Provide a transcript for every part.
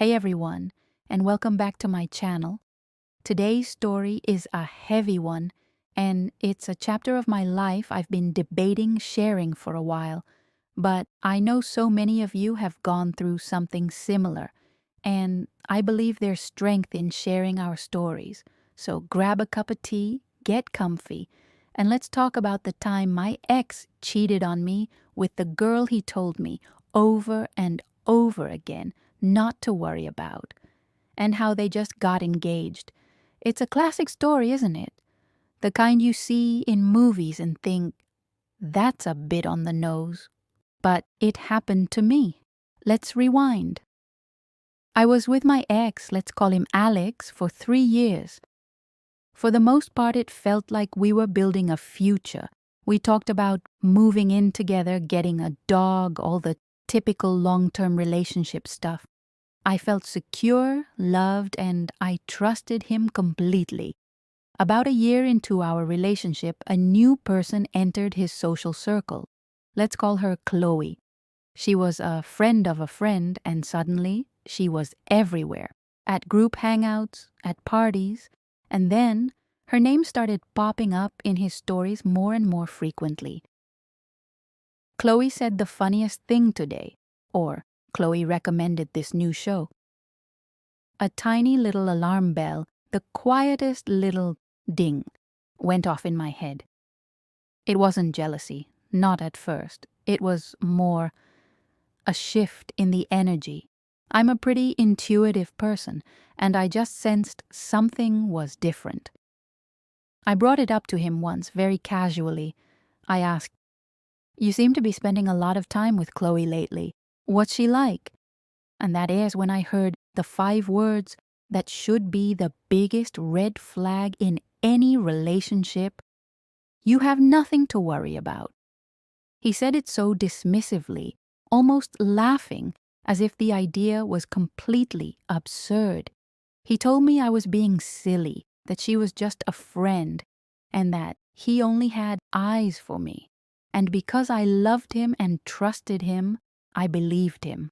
Hey everyone, and welcome back to my channel. Today's story is a heavy one, and it's a chapter of my life I've been debating sharing for a while. But I know so many of you have gone through something similar, and I believe there's strength in sharing our stories. So grab a cup of tea, get comfy, and let's talk about the time my ex cheated on me with the girl he told me over and over again not to worry about, and how they just got engaged. It's a classic story, isn't it? The kind you see in movies and think, that's a bit on the nose. But it happened to me. Let's rewind. I was with my ex, let's call him Alex, for 3 years. For the most part, it felt like we were building a future. We talked about moving in together, getting a dog, all the typical long-term relationship stuff. I felt secure, loved, and I trusted him completely. About a year into our relationship, a new person entered his social circle. Let's call her Chloe. She was a friend of a friend, and suddenly she was everywhere. At group hangouts, at parties, and then her name started popping up in his stories more and more frequently. Chloe said the funniest thing today, or Chloe recommended this new show. A tiny little alarm bell, the quietest little ding, went off in my head. It wasn't jealousy, not at first. It was more a shift in the energy. I'm a pretty intuitive person, and I just sensed something was different. I brought it up to him once, very casually. I asked, "You seem to be spending a lot of time with Chloe lately. What's she like?" And that is when I heard the 5 words that should be the biggest red flag in any relationship. You have nothing to worry about. He said it so dismissively, almost laughing, as if the idea was completely absurd. He told me I was being silly, that she was just a friend, and that he only had eyes for me. And because I loved him and trusted him, I believed him.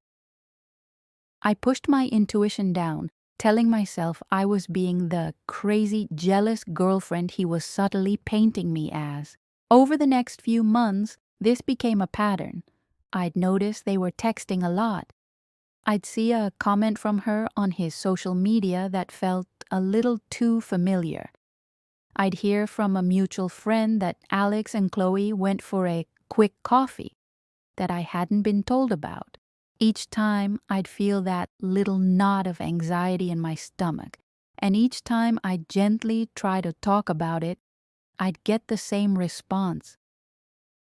I pushed my intuition down, telling myself I was being the crazy, jealous girlfriend he was subtly painting me as. Over the next few months, this became a pattern. I'd notice they were texting a lot. I'd see a comment from her on his social media that felt a little too familiar. I'd hear from a mutual friend that Alex and Chloe went for a quick coffee that I hadn't been told about. Each time I'd feel that little knot of anxiety in my stomach, and each time I'd gently try to talk about it, I'd get the same response.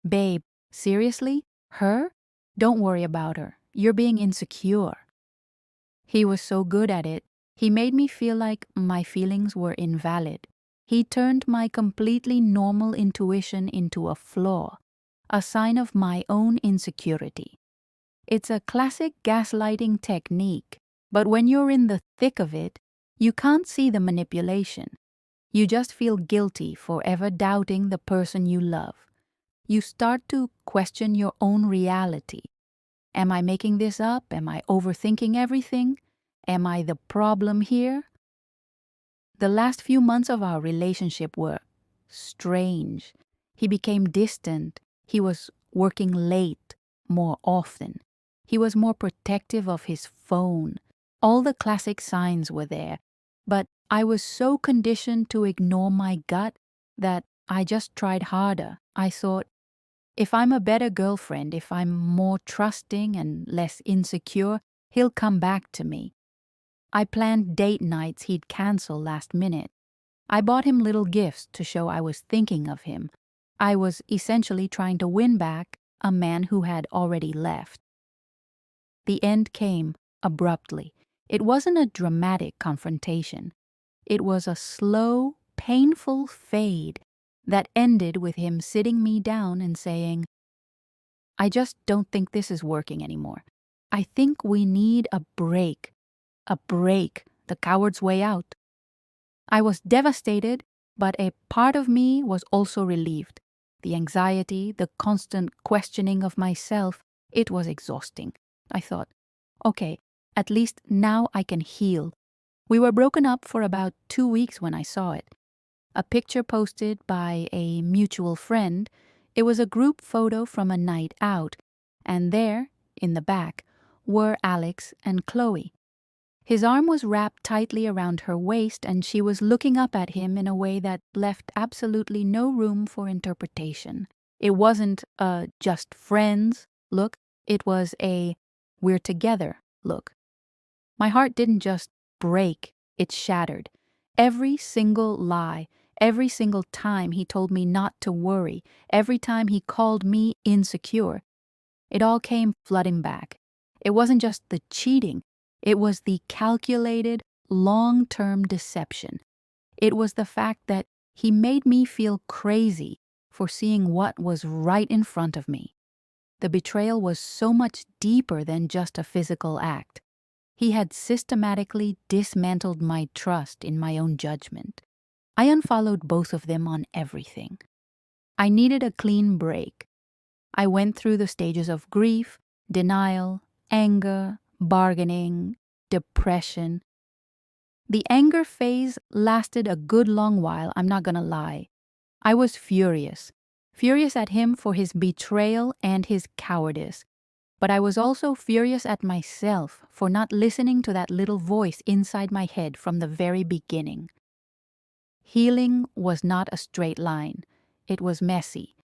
"Babe, seriously? Her? Don't worry about her. You're being insecure." He was so good at it, he made me feel like my feelings were invalid. He turned my completely normal intuition into a flaw, a sign of my own insecurity. It's a classic gaslighting technique, but when you're in the thick of it, you can't see the manipulation. You just feel guilty for ever doubting the person you love. You start to question your own reality. Am I making this up? Am I overthinking everything? Am I the problem here? The last few months of our relationship were strange. He became distant. He was working late more often. He was more protective of his phone. All the classic signs were there, but I was so conditioned to ignore my gut that I just tried harder. I thought, if I'm a better girlfriend, if I'm more trusting and less insecure, he'll come back to me. I planned date nights he'd cancel last minute. I bought him little gifts to show I was thinking of him. I was essentially trying to win back a man who had already left. The end came abruptly. It wasn't a dramatic confrontation. It was a slow, painful fade that ended with him sitting me down and saying, "I just don't think this is working anymore. I think we need a break. A break, the coward's way out." I was devastated, but a part of me was also relieved. The anxiety, the constant questioning of myself, it was exhausting. I thought, okay, At least now I can heal. We were broken up for about 2 weeks when I saw it. A picture posted by a mutual friend. It was a group photo from a night out, and there, in the back, were Alex and Chloe. His arm was wrapped tightly around her waist, and she was looking up at him in a way that left absolutely no room for interpretation. It wasn't a just friends look, it was a we're together look. My heart didn't just break, it shattered. Every single lie, every single time he told me not to worry, every time he called me insecure, it all came flooding back. It wasn't just the cheating, it was the calculated, long-term deception. It was the fact that he made me feel crazy for seeing what was right in front of me. The betrayal was so much deeper than just a physical act. He had systematically dismantled my trust in my own judgment. I unfollowed both of them on everything. I needed a clean break. I went through the stages of grief, denial, anger, bargaining, depression. The anger phase lasted a good long while, I'm not gonna lie. I was furious. Furious at him for his betrayal and his cowardice. But I was also furious at myself for not listening to that little voice inside my head from the very beginning. Healing was not a straight line. It was messy.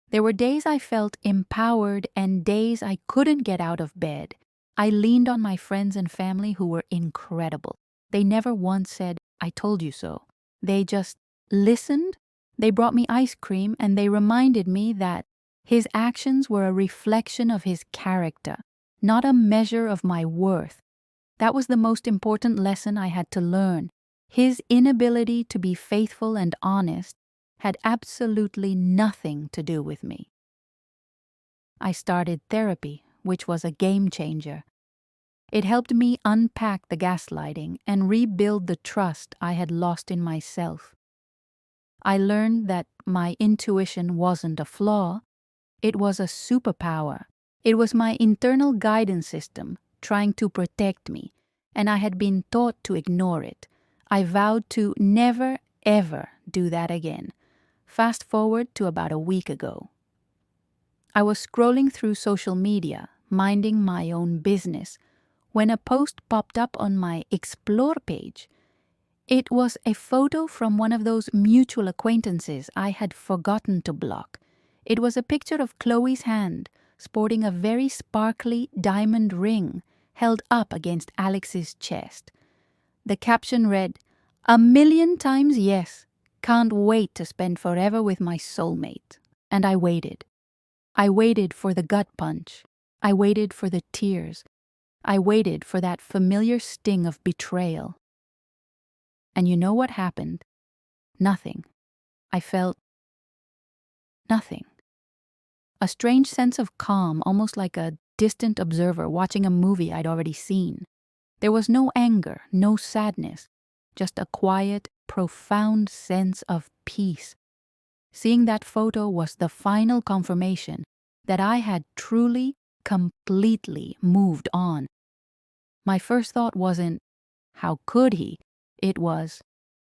There were days I felt empowered and days I couldn't get out of bed. I leaned on my friends and family who were incredible. They never once said, "I told you so." They just listened. They brought me ice cream and they reminded me that his actions were a reflection of his character, not a measure of my worth. That was the most important lesson I had to learn. His inability to be faithful and honest had absolutely nothing to do with me. I started therapy, which was a game changer. It helped me unpack the gaslighting and rebuild the trust I had lost in myself. I learned that my intuition wasn't a flaw, it was a superpower. It was my internal guidance system trying to protect me, and I had been taught to ignore it. I vowed to never, ever do that again. Fast forward to about a week ago. I was scrolling through social media, minding my own business, when a post popped up on my Explore page. It was a photo from one of those mutual acquaintances I had forgotten to block. It was a picture of Chloe's hand, sporting a very sparkly diamond ring held up against Alex's chest. The caption read, "1,000,000 times yes. Can't wait to spend forever with my soulmate." And I waited. I waited for the gut punch. I waited for the tears. I waited for that familiar sting of betrayal. And you know what happened? Nothing. I felt nothing. A strange sense of calm, almost like a distant observer watching a movie I'd already seen. There was no anger, no sadness, just a quiet, profound sense of peace. Seeing that photo was the final confirmation that I had truly, completely moved on. My first thought wasn't, how could he? It was,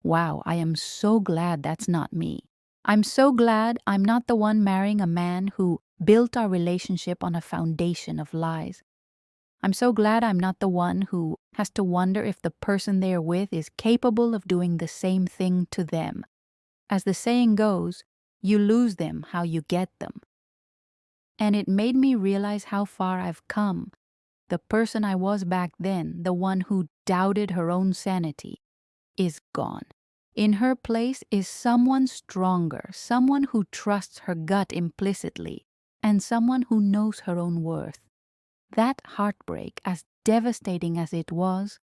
wow, I am so glad that's not me. I'm so glad I'm not the one marrying a man who built our relationship on a foundation of lies. I'm so glad I'm not the one who has to wonder if the person they're with is capable of doing the same thing to them. As the saying goes, you lose them how you get them. And it made me realize how far I've come. The person I was back then, the one who doubted her own sanity, is gone. In her place is someone stronger, someone who trusts her gut implicitly, and someone who knows her own worth. That heartbreak, as devastating as it was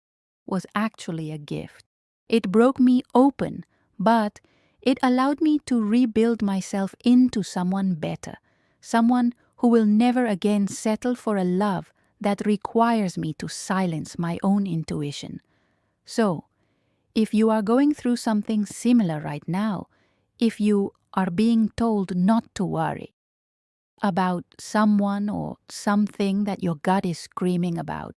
actually a gift. It broke me open, but it allowed me to rebuild myself into someone better, someone who will never again settle for a love that requires me to silence my own intuition. So, if you are going through something similar right now, if you are being told not to worry about someone or something that your gut is screaming about,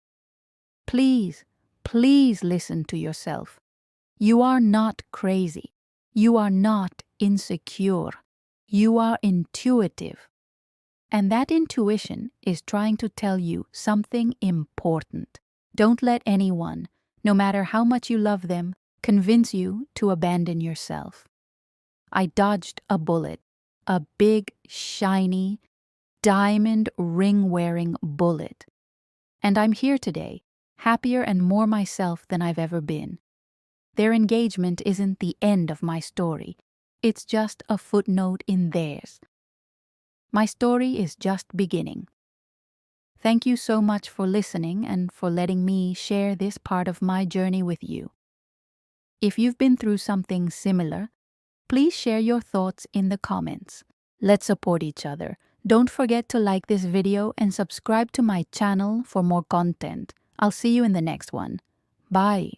Please, please listen to yourself. You are not crazy. You are not insecure. You are intuitive. And that intuition is trying to tell you something important. Don't let anyone, no matter how much you love them, convince you to abandon yourself. I dodged a bullet, a big, shiny, diamond ring-wearing bullet. And I'm here today, happier and more myself than I've ever been. Their engagement isn't the end of my story. It's just a footnote in theirs. My story is just beginning. Thank you so much for listening and for letting me share this part of my journey with you. If you've been through something similar, please share your thoughts in the comments. Let's support each other. Don't forget to like this video and subscribe to my channel for more content. I'll see you in the next one. Bye.